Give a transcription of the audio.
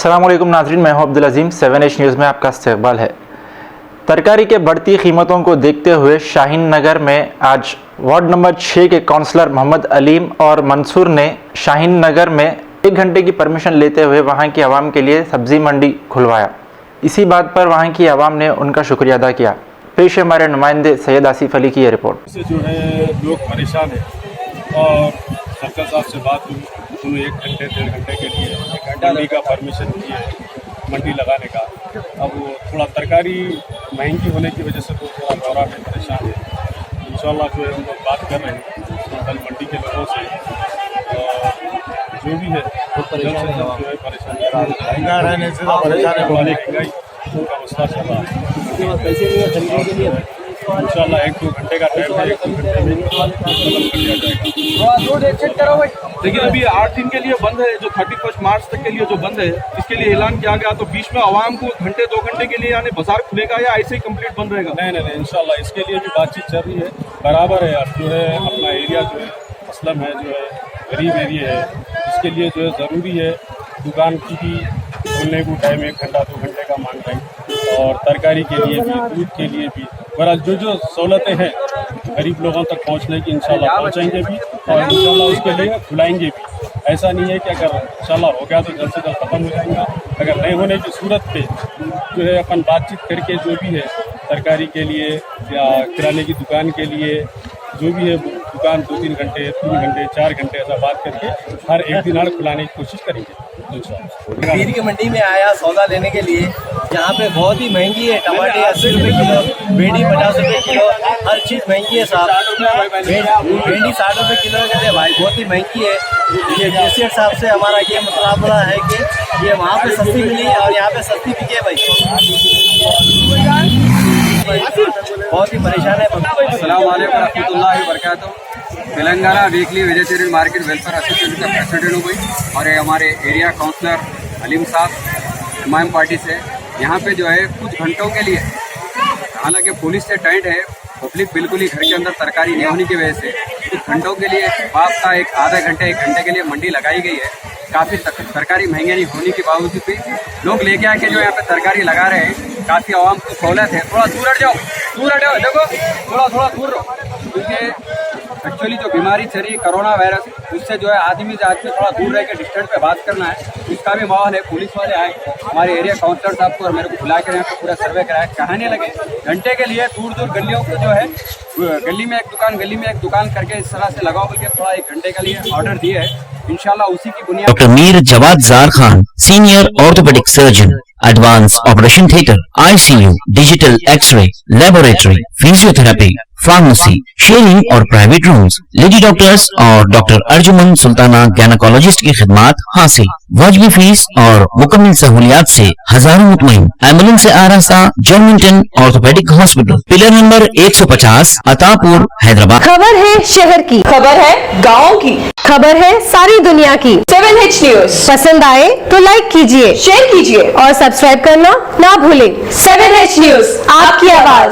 अस्सलामुअलैकुम नाज़रीन, मैं हूं अब्दुल अजीम। 7H न्यूज़ में आपका इस्तकबाल है। तरकारी के बढ़ती कीमतों को देखते हुए शाहीन नगर में आज वार्ड नंबर 6 के काउंसलर मोहम्मद अलीम और मंसूर ने शाहीन नगर में 1 घंटे की परमिशन लेते हुए वहां की आवाम के लिए सब्ज़ी मंडी खुलवाया। इसी बात पर वहां की आवाम ने उनका शुक्रिया अदा किया। पेश है हमारे नुमाइंदे सैयद आसिफ अली की ये रिपोर्ट। इससे जो है लोग परेशान हैं और सरकार साहब से बात हुई, उन्होंने 1 घंटे 1.5 घंटे के लिए मंडी का परमिशन दिया है, मंडी लगाने का। अब वो थोड़ा तरकारी महंगी होने की वजह से तो थोड़ा दौरा में परेशान है। इंशाल्लाह जो है हम लोग बात कर रहे हैं कल मंडी के लोगों से, जो भी है परेशान जो है परेशान रहने से महंगाई का मसला चल रहा है। इंशाल्लाह 1-2 घंटे का टाइम है, 1-2 घंटे में देखिए अभी 8 दिन के लिए बंद है, जो 31 मार्च तक के लिए जो बंद है, इसके लिए ऐलान किया गया। तो बीच में आवाम को घंटे 2 घंटे के लिए यानी बाजार खुलेगा या ऐसे ही कंप्लीट बंद रहेगा? नहीं, इंशाल्लाह इसके लिए भी बातचीत चल रही है, बराबर है। अब जो है अपना एरिया जो है असलम है, जो है गरीब एरिया है, इसके लिए जो है ज़रूरी है दुकान की भी खुलने को टाइम 1 घंटा 2 घंटे का मांग रहे हैं, और तरकारी के लिए भी, दूध के लिए भी, बहरहाल जो सहूलतें हैं गरीब लोगों तक पहुंचने की इंशाल्लाह पहुंचाएंगे भी, और इंशाल्लाह उसके लिए खुलाएंगे भी। ऐसा नहीं है कि अगर इंशाल्लाह हो गया तो जल्द से जल्द ख़त्म हो जाएगा। अगर नहीं होने की सूरत पे जो है अपन बातचीत करके जो भी है तरकारी के लिए या किराने की दुकान के लिए जो भी है दुकान 2-3 घंटे 3 घंटे 4 घंटे ऐसा बात करके हर एक दिन खुलाने की कोशिश करेंगे इंशाल्लाह। पीर की मंडी में आया सौदा लेने के लिए, यहाँ पे बहुत ही महंगी है। टमाटे 80 रुपये किलो, भिंडी 50 रुपये किलो, हर चीज़ महंगी है साहब। भिंडी 60 रुपये किलो कहते हैं भाई, बहुत ही महंगी है। ये केसीआर साहब से हमारा ये मुतालबा है कि ये वहाँ पे सस्ती मिली और यहाँ पे सस्ती बिके भाई। बहुत ही परेशान है। अस्सलाम वालेकुम रहमतुल्लाहि व बरकातहू। Telangana weekly vegetarian market welfare association का प्रेसिडेंट हूँ भाई, और ये हमारे एरिया काउंसलर अलीम साहब इमाम पार्टी से। यहाँ पे जो है कुछ घंटों के लिए, हालांकि पुलिस से टाइट है, पब्लिक बिल्कुल ही घर के अंदर तरकारी नहीं होने की वजह से कुछ घंटों के लिए बाप का 1 घंटे के लिए मंडी लगाई गई है। काफ़ी तरकारी महंगी नहीं होने के बावजूद भी लोग लेके आके जो यहाँ पे तरकारी लगा रहे हैं। काफ़ी आवाम को सहूलत है। थोड़ा दूर हट जाओ, देखो थोड़ा दूर रहो, क्योंकि एक्चुअली जो बीमारी चल रही है कोरोना वायरस, उससे जो है आदमी से आदमी थोड़ा दूर रह के डिस्टेंस पे बात करना है, इसका भी माहौल है। पुलिस वाले आए, हमारे एरिया काउंसलर साहब को और मेरे को बुला कर यहाँ पे पूरा सर्वे कराया। कहने लगे घंटे के लिए दूर गलियों को जो है गली में एक दुकान करके इस तरह से लगाओ, बल्कि थोड़ा 1 घंटे के लिए ऑर्डर दिए है। इंशाल्लाह उसी की बुनियाद। Doctor Mir Jawad Jar Khan, senior orthopaedic surgeon, advance operation theatre, ICU, digital x ray, laboratory, physiotherapy, pharmacy, sharing और प्राइवेट रूम्स, लेडी डॉक्टर्स और डॉक्टर अर्जुमन सुल्ताना गैनकोलॉजिस्ट की खिदमात हासिल। वाजिबी फीस और मुकम्मल सहूलियात से हजारों मुतमईन। एम्बुलेंस से आरास्ता जर्मिंटन orthopaedic hospital, pillar number 150, Attapur, Hyderabad. खबर है शहर की, खबर है गाँव की, खबर है सारी दुनिया की। 7H न्यूज पसंद आए तो लाइक कीजिए, शेयर कीजिए और सब्सक्राइब करना ना भूलें। 7H न्यूज, आपकी आवाज।